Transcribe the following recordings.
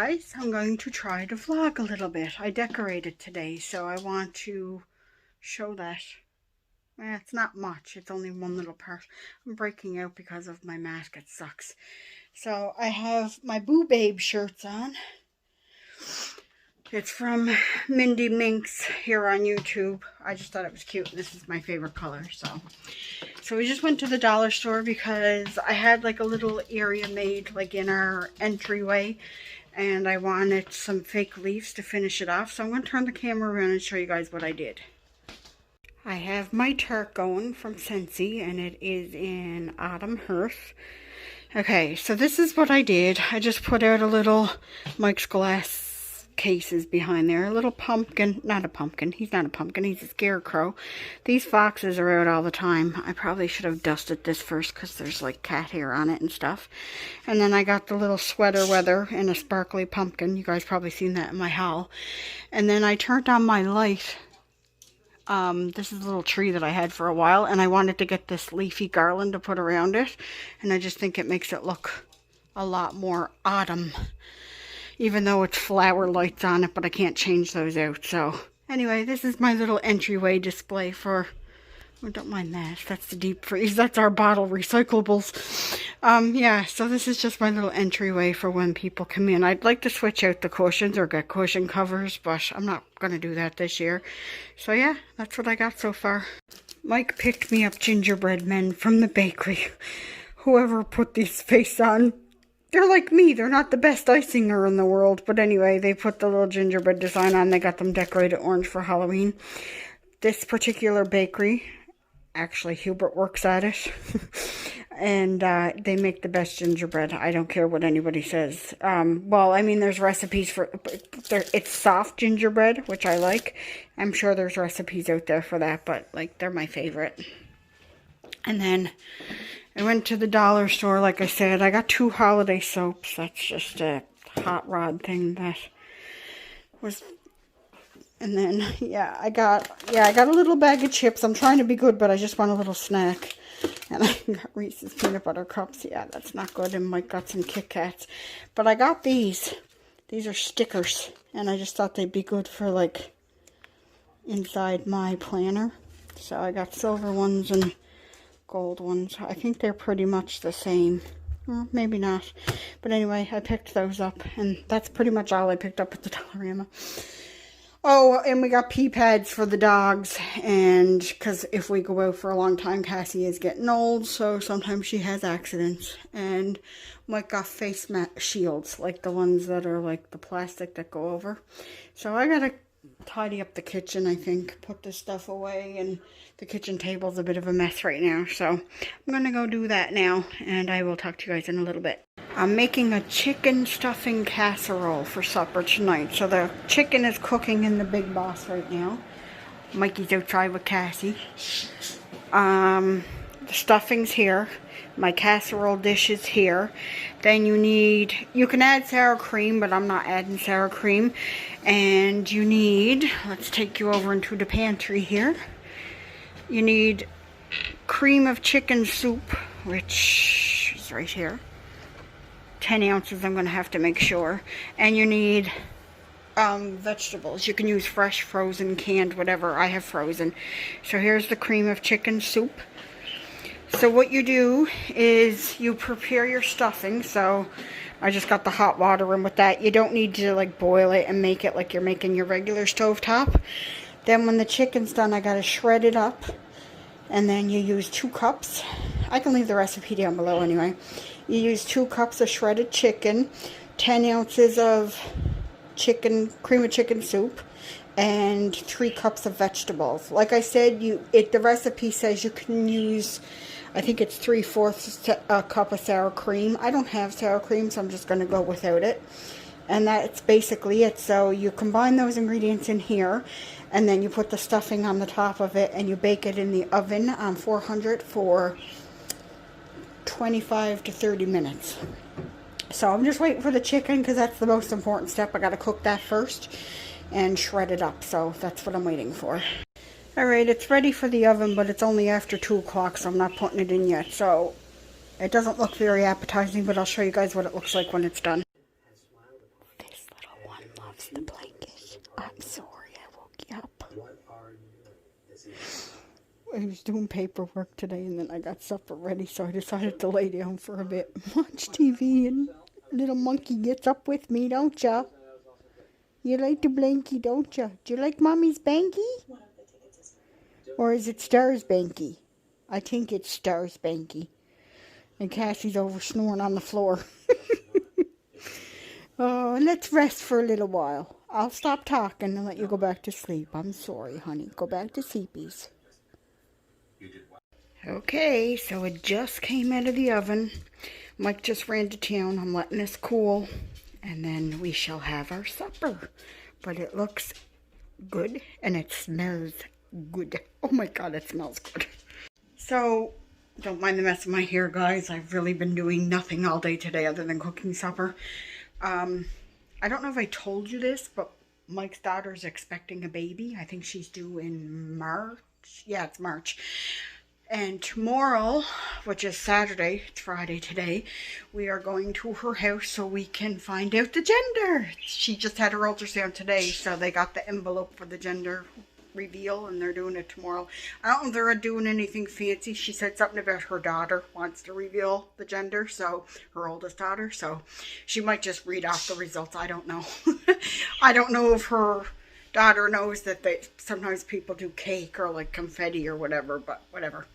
guys, I'm going to try to vlog a little bit. I decorated today, so I want to show that. It's not much, it's only one little part. I'm breaking out because of my mask, it sucks. So I have my Boo Babe shirts on. It's from Mindy Minx here on YouTube. I just thought it was cute. This is my favorite color, so we just went to the dollar store because I had like a little area made like in our entryway, and I wanted some fake leaves to finish it off. So I'm going to turn the camera around and show you guys what I did. I have my tart going from Scentsy, and it is in Autumn Hearth. Okay, so this is what I did. I just put out a little Mike's Glass cases behind there. A little pumpkin, not a pumpkin, he's not a pumpkin, he's a scarecrow. These foxes are out all the time. I probably should have dusted this first because there's like cat hair on it and stuff. And then I got the little sweater weather and a sparkly pumpkin. You guys probably seen that in my haul. And then I turned on my light. This is a little tree that I had for a while, and I wanted to get this leafy garland to put around it, and I just think it makes it look a lot more autumn, even though it's flower lights on it, but I can't change those out. So anyway, this is my little entryway display for, oh, don't mind that, that's the deep freeze, that's our bottle recyclables. Yeah, so this is just my little entryway for when people come in. I'd like to switch out the cushions or get cushion covers, but I'm not going to do that this year. So yeah, that's what I got so far. Mike picked me up gingerbread men from the bakery. Whoever put these face on, they're like me. They're not the best icinger in the world. But anyway, they put the little gingerbread design on. They got them decorated orange for Halloween. This particular bakery, actually Hubert works at it. And they make the best gingerbread. I don't care what anybody says. Well, I mean, there's recipes for, it's soft gingerbread, which I like. I'm sure there's recipes out there for that, but like, they're my favorite. And then I went to the dollar store, like I said. I got 2 holiday soaps. That's just a hot rod thing that was. And then, I got a little bag of chips. I'm trying to be good, but I just want a little snack. And I got Reese's Peanut Butter Cups. Yeah, that's not good. And Mike got some Kit Kats. But I got these. These are stickers. And I just thought they'd be good for, like, inside my planner. So I got silver ones and gold ones. I think they're pretty much the same. Well, maybe not. But anyway, I picked those up. And that's pretty much all I picked up at the Dollarama. Oh, and we got pee pads for the dogs, and because if we go out for a long time, Cassie is getting old, so sometimes she has accidents. And Mike got face shields, like the ones that are like the plastic that go over. So I gotta tidy up the kitchen, I think, put this stuff away, and the kitchen table's a bit of a mess right now. So I'm gonna go do that now, and I will talk to you guys in a little bit. I'm making a chicken stuffing casserole for supper tonight. So the chicken is cooking in the Big Boss right now. Mikey's outside with Cassie. The stuffing's here. My casserole dish is here. Then you can add sour cream, but I'm not adding sour cream. And you need, let's take you over into the pantry here. You need cream of chicken soup, which is right here. 10 ounces, I'm going to have to make sure. And you need vegetables. You can use fresh, frozen, canned, whatever. I have frozen. So here's the cream of chicken soup. So what you do is you prepare your stuffing. So I just got the hot water in with that. You don't need to like boil it and make it like you're making your regular stovetop. Then when the chicken's done, I got to shred it up. And then you use 2 cups. I can leave the recipe down below anyway. You use 2 cups of shredded chicken, 10 ounces of cream of chicken soup, and 3 cups of vegetables. Like I said, the recipe says you can use, I think it's 3/4 a cup of sour cream. I don't have sour cream, so I'm just going to go without it. And that's basically it. So you combine those ingredients in here, and then you put the stuffing on the top of it, and you bake it in the oven on 400 for 25 to 30 minutes. So I'm just waiting for the chicken because that's the most important step. I got to cook that first and shred it up. So that's what I'm waiting for. Alright, it's ready for the oven, but it's only after 2 o'clock, so I'm not putting it in yet. So it doesn't look very appetizing, but I'll show you guys what it looks like when it's done. This I was doing paperwork today, and then I got supper ready, so I decided to lay down for a bit, watch TV, and little monkey gets up with me, don't ya? You like the blankie, don't ya? Do you like Mommy's Banky? Or is it Star's Banky? I think it's Star's Banky. And Cassie's over snoring on the floor. Oh, let's rest for a little while. I'll stop talking and let you go back to sleep. I'm sorry, honey. Go back to sleepies. Okay, so it just came out of the oven. Mike just ran to town. I'm letting this cool. And then we shall have our supper. But it looks good and it smells good. Oh my God, it smells good. So, don't mind the mess of my hair, guys. I've really been doing nothing all day today other than cooking supper. I don't know if I told you this, but Mike's daughter's expecting a baby. I think she's due in March. Yeah, it's March. And tomorrow, which is Saturday, it's Friday today, we are going to her house so we can find out the gender. She just had her ultrasound today, so they got the envelope for the gender reveal, and they're doing it tomorrow. I don't know if they're doing anything fancy. She said something about her daughter wants to reveal the gender, so her oldest daughter, so she might just read off the results. I don't know. I don't know if her daughter knows that sometimes people do cake or like confetti or whatever, but whatever.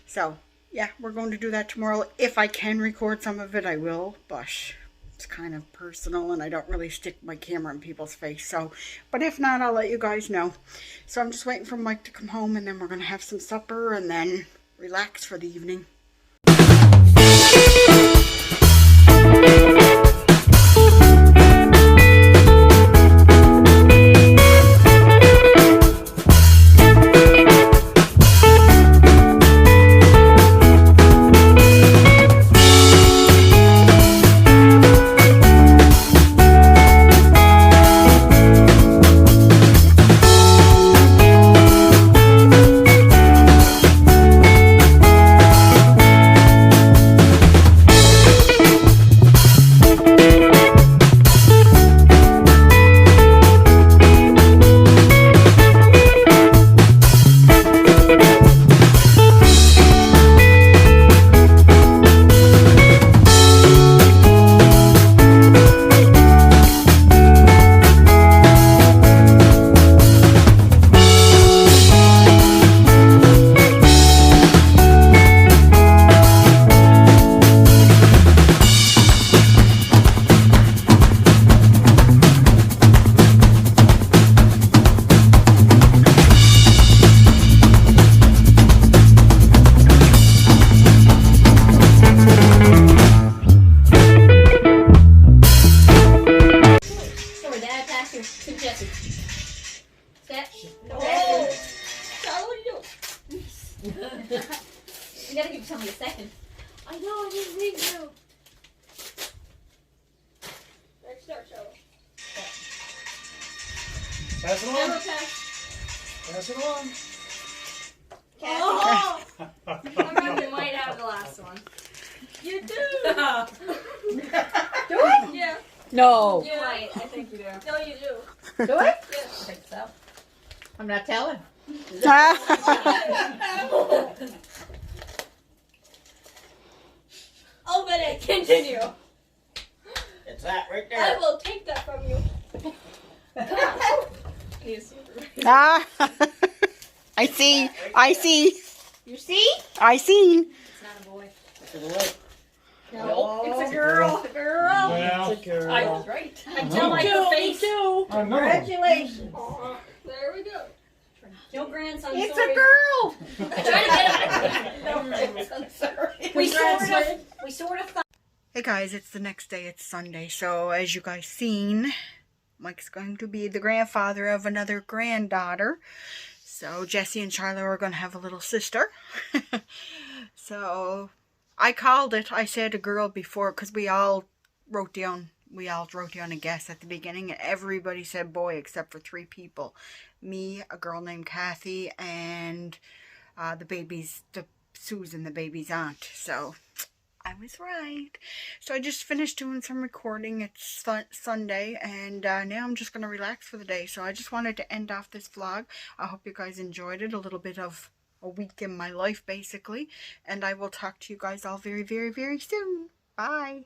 So yeah, we're going to do that tomorrow. If I can record some of it, I will, but it's kind of personal and I don't really stick my camera in people's face. So, but if not, I'll let you guys know. So I'm just waiting for Mike to come home, and then we're going to have some supper and then relax for the evening. You gotta give somebody a second. I know, I didn't need you. Let's start, Charlotte. Pass it on. Pass it on. Oh! You might have the last one. You do. Do it? Yeah. No. You might. I think you do. No, you do. Do it? Yeah. I think so. I'm not telling. Oh, but I continue. It's that right I there. will take that from you. Ah, I see. I see. You see? I seen. It's not a boy. No, It's a girl. It's a girl. Well, it's a girl. I was right. Until like the face. too. I know. Congratulations. There we go. No grandson. It's sorry. a girl. I tried to get No grandson, sorry. We sort of thought. Hey guys, it's the next day. It's Sunday. So as you guys seen, Mike's going to be the grandfather of another granddaughter. So Jesse and Charlotte are going to have a little sister. So I called it. I said a girl before because we all wrote down a guess at the beginning, and everybody said boy except for 3 people. Me, a girl named Kathy, and the Susan, the baby's aunt. So I was right. So I just finished doing some recording. It's Sunday, and now I'm just going to relax for the day. So I just wanted to end off this vlog. I hope you guys enjoyed it. A little bit of a week in my life, basically. And I will talk to you guys all very, very, very soon. Bye.